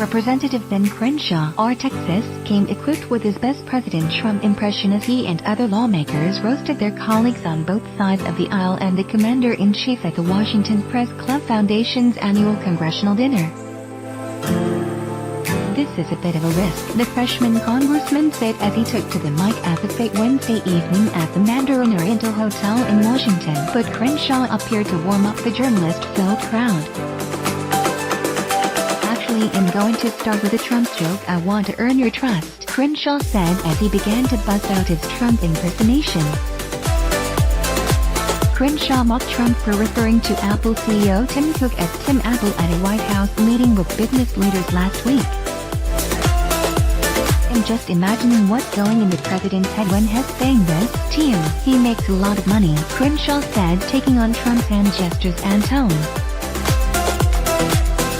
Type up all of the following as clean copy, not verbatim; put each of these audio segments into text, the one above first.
Representative Ben Crenshaw, R. Texas, came equipped with his best President Trump impression as he and other lawmakers roasted their colleagues on both sides of the aisle and the commander-in-chief at the Washington Press Club Foundation's annual congressional dinner. This is a bit of a risk, the freshman congressman said as he took to the mic at the fete Wednesday evening at the Mandarin Oriental Hotel in Washington, but Crenshaw appeared to warm up the journalist-filled crowd. "Actually, I'm going to start with a Trump joke. I want to earn your trust," Crenshaw said as he began to bust out his Trump impersonation. Crenshaw mocked Trump for referring to Apple CEO Tim Cook as Tim Apple at a White House meeting with business leaders last week. "I'm just imagining what's going in the president's head when he's saying this. Tim, he makes a lot of money," Crenshaw said, taking on Trump's hand gestures and tone.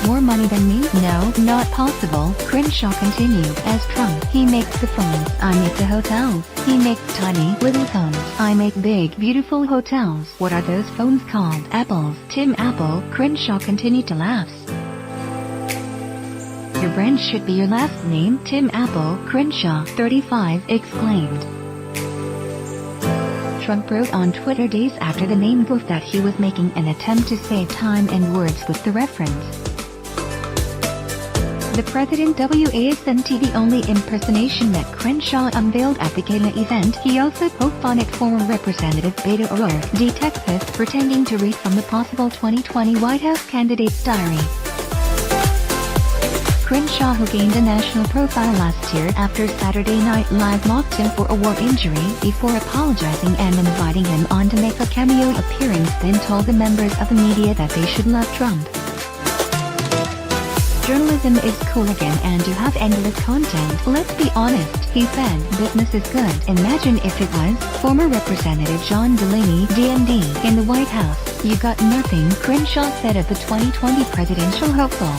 "More money than me? No, not possible," Crenshaw continued. "As Trump, he makes the phones, I make the hotels. He makes tiny, little phones, I make big, beautiful hotels. What are those phones called? Apples. Tim Apple," Crenshaw continued to laugh. "Your brand should be your last name, Tim Apple," Crenshaw, 35, exclaimed. Trump wrote on Twitter days after the name goof that he was making an attempt to save time and words with the reference. The president wasn't the only impersonation that Crenshaw unveiled at the gala event. He also poked fun at former Representative Beto O'Rourke, D. Texas, pretending to read from the possible 2020 White House candidate's diary. Crenshaw, who gained a national profile last year after Saturday Night Live mocked him for a war injury before apologizing and inviting him on to make a cameo appearance, then told the members of the media that they should love Trump. "Journalism is cool again and you have endless content. Let's be honest," he said. "Business is good. Imagine if it was." Former Representative John Delaney, DMD, in the White House. "You got nothing," Crenshaw said of the 2020 presidential hopeful.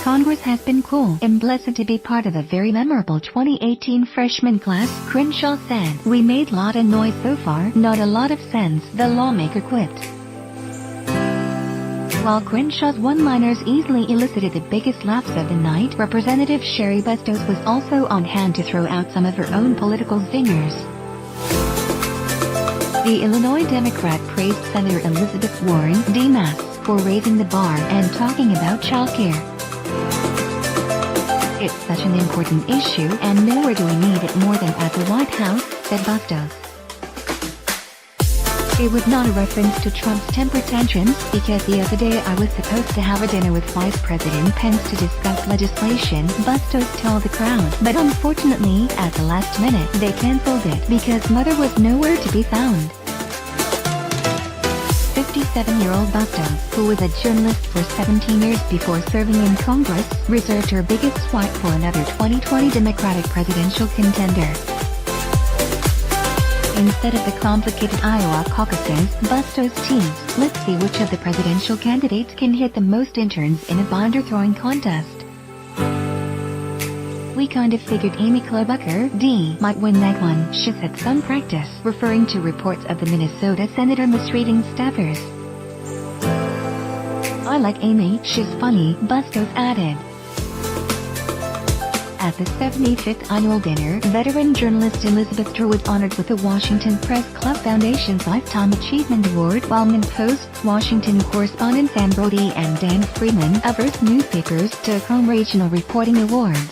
"Congress has been cool. I'm blessed to be part of a very memorable 2018 freshman class," Crenshaw said. "We made a lot of noise so far, not a lot of sense," the lawmaker quipped. While Crenshaw's one-liners easily elicited the biggest laughs of the night, Representative Sherry Bustos was also on hand to throw out some of her own political zingers. The Illinois Democrat praised Senator Elizabeth Warren, D-Mass, for raising the bar and talking about childcare. "It's such an important issue and nowhere do we need it more than at the White House," said Bustos. It was not a reference to Trump's temper tantrums, because the other day I was supposed to have a dinner with Vice President Pence to discuss legislation, Bustos told the crowd. "But unfortunately, at the last minute, they canceled it because Mother was nowhere to be found." 57-year-old Bustos, who was a journalist for 17 years before serving in Congress, reserved her biggest swipe for another 2020 Democratic presidential contender. Instead of the complicated Iowa caucuses, Bustos teased, "Let's see which of the presidential candidates can hit the most interns in a binder-throwing contest. We kind of figured Amy Klobuchar, D, might win that one. She's had some practice," referring to reports of the Minnesota senator misreading staffers. "I like Amy, she's funny," Bustos added. At the 75th annual dinner, veteran journalist Elizabeth Drew was honored with the Washington Press Club Foundation's Lifetime Achievement Award, while Post, Washington correspondents Ann Brody and Dan Freeman of Earth newspapers took home regional reporting awards.